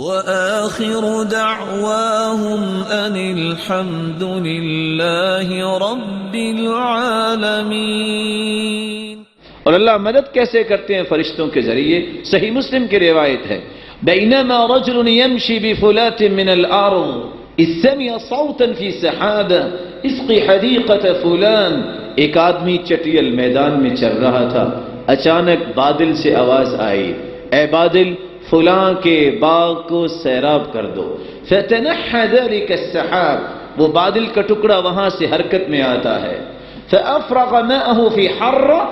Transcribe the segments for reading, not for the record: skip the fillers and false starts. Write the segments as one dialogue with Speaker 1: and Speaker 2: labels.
Speaker 1: وآخر دعواهم أن الحمد لله رب العالمين۔
Speaker 2: اور اللہ مدد کیسے کرتے ہیں؟ فرشتوں کے ذریعے۔ صحیح مسلم کی روایت ہے، بینما رجل يمشي بفلات من الارض اذ سمع صوتا في سحابة اسقي حديقة فلان۔ ایک آدمی چٹیل میدان میں چل رہا تھا، اچانک بادل سے آواز آئی، اے بادل فلاں کے باغ کو سیراب کر دو۔ فتنحى ذلك السحاب، وہ بادل کا ٹکڑا وہاں سے حرکت میں آتا ہے۔ فافرغ ماءه في حرة،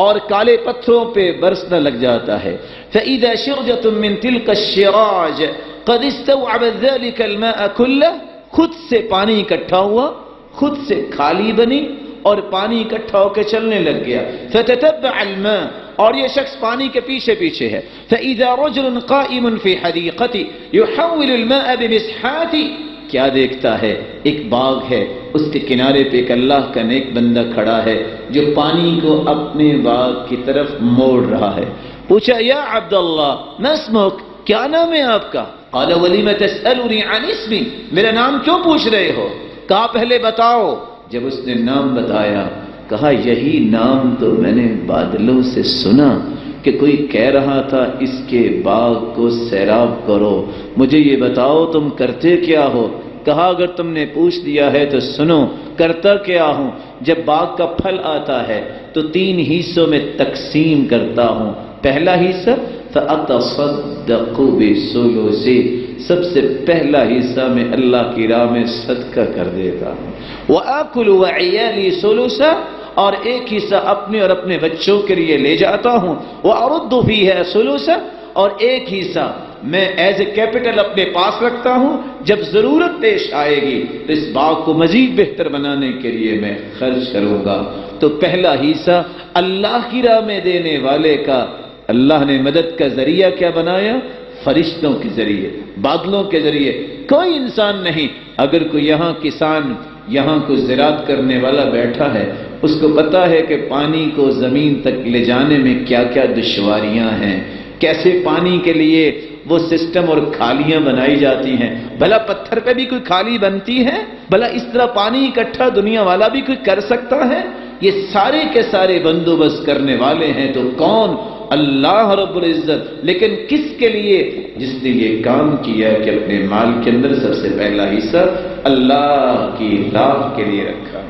Speaker 2: اور کالے پتھروں پہ برسنا لگ جاتا ہے۔ فإذا شرجة من تلك الشراج قد استوعبت ذلك الماء كله، خود سے پانی اکٹھا ہوا، خود سے کھالی بنی اور پانی اکٹھا ہو کے چلنے لگ گیا۔ فتتبع الماء، اور یہ شخص پانی کے پیچھے پیچھے ہے۔ فإذا رجل قائم في حديقته يحول الماء بمسحاته، کیا دیکھتا ہے؟ ایک باغ ہے، اس کے کنارے پہ ایک اللہ کا نیک بندہ کھڑا ہے جو پانی کو اپنے باغ کی طرف موڑ رہا ہے۔ پوچھا، یا عبداللہ ما اسمک، کیا نام ہے آپ کا؟ قال ولم تسألني عن اسمي، میرا نام کیوں پوچھ رہے ہو؟ کہا پہلے بتاؤ۔ جب اس نے نام بتایا، کہا یہی نام تو میں نے بادلوں سے سنا کہ کوئی کہہ رہا تھا اس کے باغ کو سیراب کرو، مجھے یہ بتاؤ تم کرتے کیا ہو؟ کہا اگر تم نے پوچھ لیا ہے تو سنو، کرتا کیا ہوں؟ جب باغ کا پھل آتا ہے تو 3 حصوں میں تقسیم کرتا ہوں۔ پہلا حصہ فَأَتَصَدَّقُ بِثُلُثِ، سب سے پہلا حصہ میں اللہ کی راہ میں صدقہ کر دیتا ہوں۔ وَآكُلُ وَعِيَالِي ثُلُثًا، اور ایک حصہ اپنے اور اپنے بچوں کے لیے لے جاتا ہوں۔ وَأَرُدُّ فِيهَا ثُلُثًا، اور ایک حصہ میں ایز اے کیپٹل اپنے پاس رکھتا ہوں، جب ضرورت پیش آئے گی تو اس باغ کو مزید بہتر بنانے کے لیے میں خرچ کروں گا۔ تو پہلا حصہ اللہ کی راہ میں دینے والے کا اللہ نے مدد کا ذریعہ کیا بنایا؟ فرشتوں کے ذریعے، بادلوں کے ذریعے۔ کوئی انسان نہیں، اگر کوئی یہاں کسان، یہاں کوئی زراعت کرنے والا بیٹھا ہے، اس کو پتا ہے کہ پانی کو زمین تک لے جانے میں کیا کیا دشواریاں ہیں، کیسے پانی کے لیے وہ سسٹم اور کھالیاں بنائی جاتی ہیں۔ بھلا پتھر پہ بھی کوئی کھالی بنتی ہے؟ بھلا اس طرح پانی اکٹھا دنیا والا بھی کوئی کر سکتا ہے؟ یہ سارے کے سارے بندوبست کرنے والے ہیں تو کون؟ اللہ رب العزت۔ لیکن کس کے لیے؟ جس نے یہ کام کیا کہ اپنے مال کے اندر سب سے پہلا حصہ اللہ کی راہ کے لیے رکھا۔